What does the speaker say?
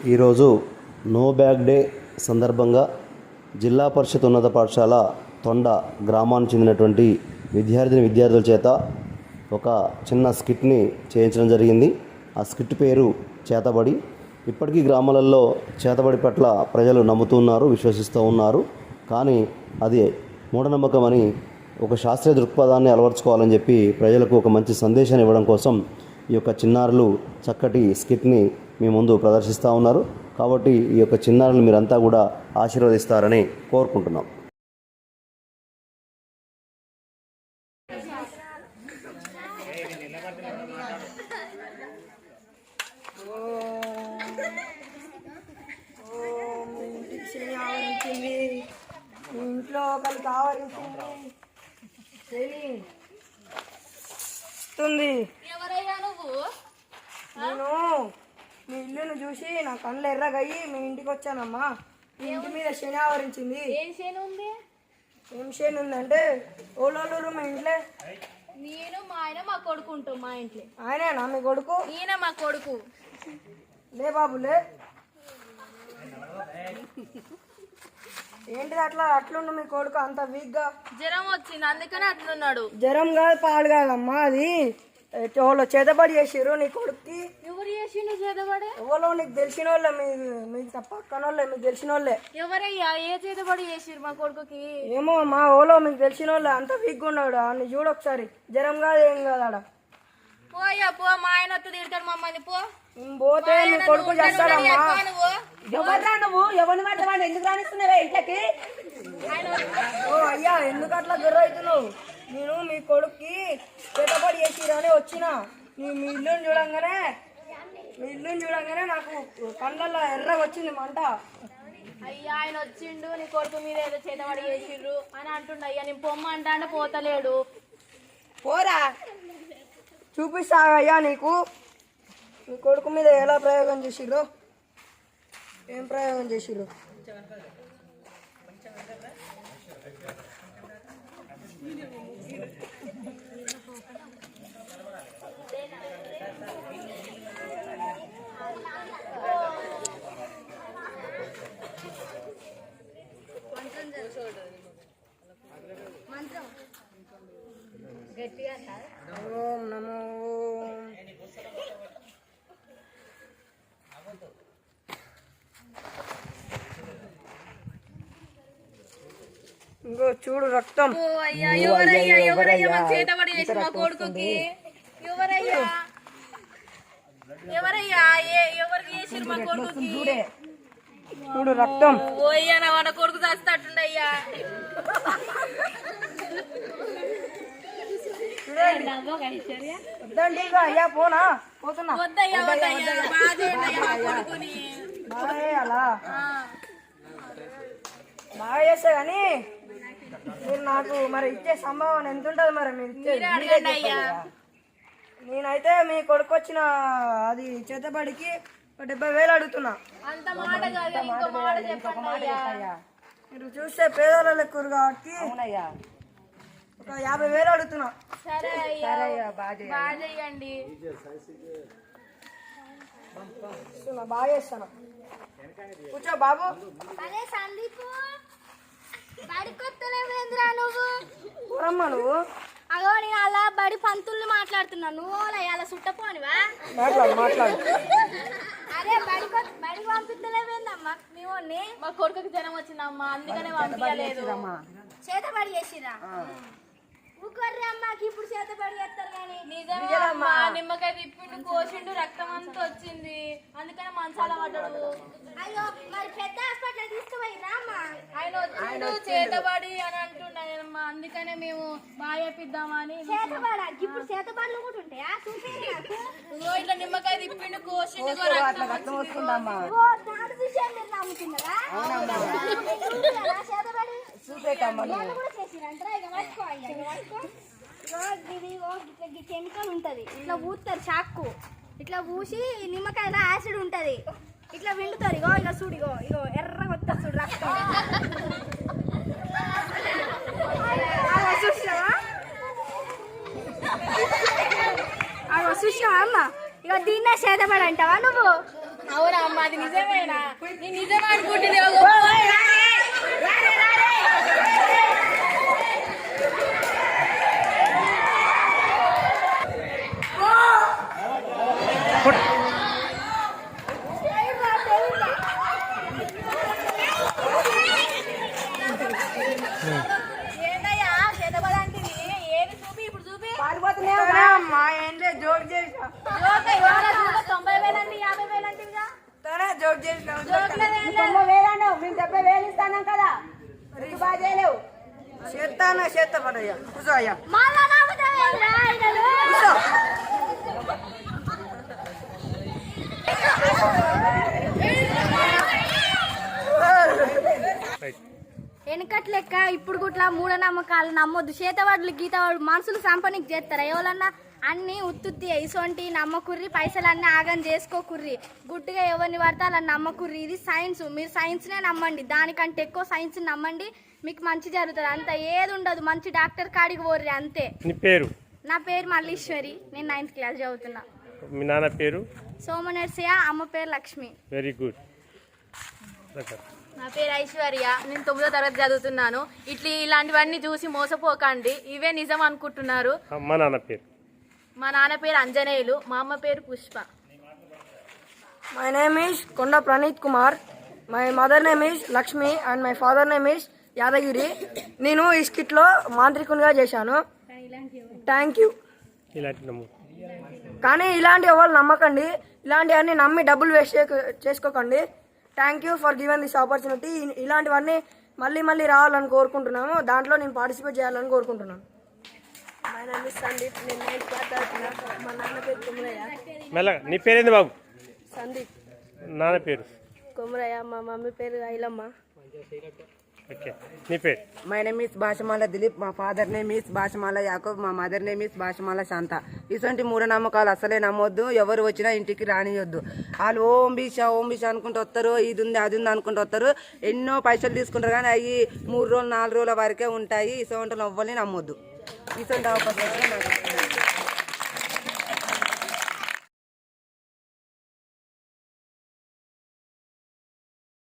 ఈరోజు no bag day సందర్భంగా జిల్లా పరిషత్ ఉన్నత పాఠశాల తొండ గ్రామానికి చెందినటువంటి విద్యార్థుల చేత ఒక చిన్న స్కిట్ని చేయించడం జరిగింది. ఆ స్కిట్ పేరు చేతబడి. ఇప్పటికీ గ్రామాలలో చేతబడి పట్ల ప్రజలు నమ్ముతున్నారు, విశ్వసిస్తూ ఉన్నారు. కానీ అది మూఢనమ్మకం అని ఒక శాస్త్రీయ దృక్పథాన్ని అలవర్చుకోవాలని చెప్పి ప్రజలకు ఒక మంచి సందేశాన్ని ఇవ్వడం కోసం ఈ యొక్క చిన్నారులు చక్కటి స్కిట్ని మీ ముందు ప్రదర్శిస్తూ ఉన్నారు. కాబట్టి ఈ యొక్క చిన్నారులు మీరంతా కూడా ఆశీర్వదిస్తారని కోరుకుంటున్నాం. ఇంట్లో ఒకరికి ఆవరించింది. నేను మీ ఇల్లును చూసి నా కళ్ళు ఎర్రగయ్యి మీ ఇంటికి వచ్చానమ్మా. మీ ఇంటి మీద శని ఆవరించింది. ఏం శని ఉందంటే ఓలోళ్ళు మా ఇంట్లో నేను మా ఆయన మా కొడుకు ఉంటాం మా ఇంట్లో. ఆయనేనా మీ కొడుకు? ఈయన మా కొడుకు. లే బాబులే, ఏంటిది అట్లుండు మీ కొడుకు అంత వీక్ గా? జ్వరం వచ్చింది అందుకని అట్లున్నాడు. జ్వరం కాదు, పాడు కాదమ్మా, అది ఎవరో చేతబడి చేసిర్రు నీ కొడుక్కి. ఎవరు చేసిండు చేతబడి? ఎవరో నీకు తెలిసిన వాళ్ళే, మీకు పక్కన వాళ్ళే, మీకు తెలిసిన వాళ్ళే. ఎవరయ్యా? ఏ చేతబడి చేసిర్రు మా కొడుకుకి? ఏమో మా ఓలో మీకు తెలిసిన వాళ్ళే. అంత వీక్ ఉన్నాడు. అన్ని చూడు ఒకసారి. జ్వరం కాదు, ఏం కాదు. ఆడ పోయా పో, మా ఆయన వస్తే తిడతాడు మమ్మల్ని. పో పోతే నీ కొడుకు చేస్తాడమ్మా. ఎవర్రా నువ్వు? ఎవరిని పడ్డవాడిని ఎందుకు రాణిస్తున్నావే ఇంట్లోకి? ఓ అయ్యా, ఎందుకు అట్లా గుర్ర అవుతున్నావు? నేను మీ కొడుక్కి చేతబడి చేసిరని వచ్చిన. మీ ఇల్లుని చూడంగానే నాకు కళ్ళల్లో ఎర్రగా వచ్చింది మంట. అయ్యా ఆయన వచ్చిండు, నీ కొడుకు మీద ఏదో చేతబడి చేసిర్రు అని అంటుండ. అయ్యా నేను పొమ్మంటా అంటే పోతలేడు. పోరా, చూపిస్తా అయ్యా నీకు మీ కొడుకు మీద ఎలా ప్రయోగం చేసిర్రు, ఏం ప్రయోగం చేసిర్రు. ఓం నమో ఇంకో చూడు రక్తం. ఎవరయ్యా చేతబడి చేసి మా కొడుకుకి? ఎవరయ్యా ఎవరికి చేసిరు మా కొడుకుకి? చూడు రక్తం. ఓ అయ్యా నా వాడ కొడుకు చస్తాటుండయ్యా. అయ్యా పోనా, పోతున్నా. వద్దయ్యా కొడుకుని బాగా చేస్తా కానీ మీరు నాకు మరి ఇచ్చే సంభావన ఎంత ఉంటుంది? మరి మీరు ఇచ్చే. నేనైతే మీ కొడుకు వచ్చిన అది చేతబడికి 70,000 అడుగుతున్నా. మీరు చూస్తే పేదల లెక్కరు కాబట్టి ఒక 50,000 అడుగుతున్నా. బాగా చేస్తాను. కూర్చో బాబు. నువ్వు నువ్వు అగో నేను అలా బడి పంతుల్ని మాట్లాడుతున్నా. నువ్వు అలా సుట్టపోనివా? మాట్లాడు. అరే బడికి పంపిస్తలేవేందమ్మా నీవోని? మా కొడుకుకి జ్వరం వచ్చిందమ్మా, అందుకనే పంపించలేదు. చేతబడి చేసిరా? ఊకర్రే అమ్మాకి ఇప్పుడు చేతబడి చేస్తారు కానీ. నిజమేమ్మా, నిమ్మకాయ తిప్పిండు, కోసిండు, రక్తం అంతా వచ్చింది, అందుకనే మంచాల పడ్డాడు. అయ్యో మరి పెద్ద హాస్పిటల్ తీసుకుపోయిరా అమ్మా? ఆయన వచ్చిండు చేతబడి అని అంటున్నాయమ్మా, అందుకనే మేము బాగా చేపిద్దామని. చేతబడానికి ఇప్పుడు చేతబడులు కూడా ఉంటాయా? ఇట్లా నిమ్మకాయ తిప్పిండు, కోసిండు, రక్తం వస్తుందమ్మా. నమ్ముతున్నారా చేతబడి? కెమికల్ ఉంటది, ఇట్లా ఊస్తారు చాక్కు, ఇట్లా ఊసి నిమ్మకాయలో యాసిడ్ ఉంటది, ఇట్లా విండుతారు. ఇగో ఇలా చూడిగో, ఇగో ఎర్రగా వస్తుంది చూడు రక్తం. చూసినావా అమ్మ? ఇక దీన్నే చేతబడి అంటావా నువ్వు? అవునా అమ్మ, అది నిజమేనా? నీ నిజం అనుకుంటుంది. ఏందయ్యా చేతబడంటిది? ఏది చూపి ఇప్పుడు చూపి. సరే అమ్మా ఏం లేదు జోక్ చేసిన జోక్ ఇవాళ చూపి 90,000 అండి 50,000 అంటివిగా. సరే జోక్ చేసిన జోక్లదేం లేదు. 90,000 మేము 70,000 ఇస్తాను కదా బాగా చేయలేవు. చేత్తా పడయ్యా కూర్చో అయ్యా మళ్ళా నమ్ముతావేంద్రా ఆయనను? కూర్చో వెనకట్ లెక్క ఇప్పుడు గుట్లా మూఢనమ్మకాలు నమ్మొద్దు. చేతవాడులు గీతవాడు మనుషులు సంపనికి చేస్తారా ఎవరన్నా? అన్ని ఉత్తుత్తి ఇసొంటి నమ్మకుర్రి, పైసలన్నీ ఆగం చేసుకోకుర్రి, గుడ్డిగా ఎవరిని పడితే అలా నమ్మకుర్రి. ఇది సైన్స్, మీరు సైన్స్నే నమ్మండి, దానికంటే ఎక్కువ సైన్స్ నమ్మండి, మీకు మంచి జరుగుతుంది. అంత ఏది ఉండదు, మంచి డాక్టర్ కాడికి పోర్రి అంతే. నీ పేరు? నా పేరు మల్లీశ్వరి, నేను 9th క్లాస్ చదువుతున్నా. మీ నాన్న పేరు? సోమనర్సయ్య, అమ్మ పేరు లక్ష్మి. Very good. నా పేరు ఐశ్వర్య, నేను 9వ తరగతి చదువుతున్నాను. ఇలాంటివన్నీ చూసి మోసపోకండి, ఇవే నిజం అనుకుంటున్నారు. మా నాన్న పేరు? మా నాన్న పేరు అంజనేయులు, మా అమ్మ పేరు పుష్ప. మై నేమ్ ఈస్ కొండ Praneeth Kumar, my mother name is Lakshmi and my father name is Yadagiri. నేను ఈ స్కిట్లో మాంత్రికునిగా చేశాను. Thank you. ఇలాంటి నమ్ము. కానీ ఇలాంటి ఎవరు నమ్మకండి, ఇలాంటివన్నీ నమ్మి డబ్బులు వేస్ట్ చేసుకోకండి. Thank you for given this opportunity. ఇలాంటివన్నీ మళ్ళీ మళ్ళీ రావాలని కోరుకుంటున్నాము, దాంట్లో నేను పార్టిసిపేట్ చేయాలని కోరుకుంటున్నాను. మై నేమ్ ఇస్ సందీప్, నేను 9th క్లాస్ చదువుతున్నా. మా నాన్న పేరు కుమరయ్య. మెల్లగా. నీ పేరేంది బాబు? సందీప్. నాన్న పేరు? కుమరయ్య. మా మమ్మీ పేరు ఐలమ్మ. ఓకే. నీ పేరు? మై నేమ్ ఈస్ భాషమాల దిలీప్, మా ఫాదర్ నేమ్ ఈస్ భాషమాల యాకబ్, మా మదర్ నేమ్ ఈస్ భాషమాల శాంత. ఇటువంటి మూఢనమ్మకాలు అసలే నమ్మొద్దు, ఎవరు వచ్చినా ఇంటికి రానియొద్దు. వాళ్ళు ఓం బిషా అనుకుంటూ వస్తారు, ఇది ఉంది అది ఉంది అనుకుంటూ వస్తారు, ఎన్నో పైసలు తీసుకుంటారు, కానీ అవి 3 రోజులు 4 రోజుల వరకే ఉంటాయి. ఇటువంటి ఎవ్వరిని నమ్మొద్దు. ఇటువంటి అవకాశం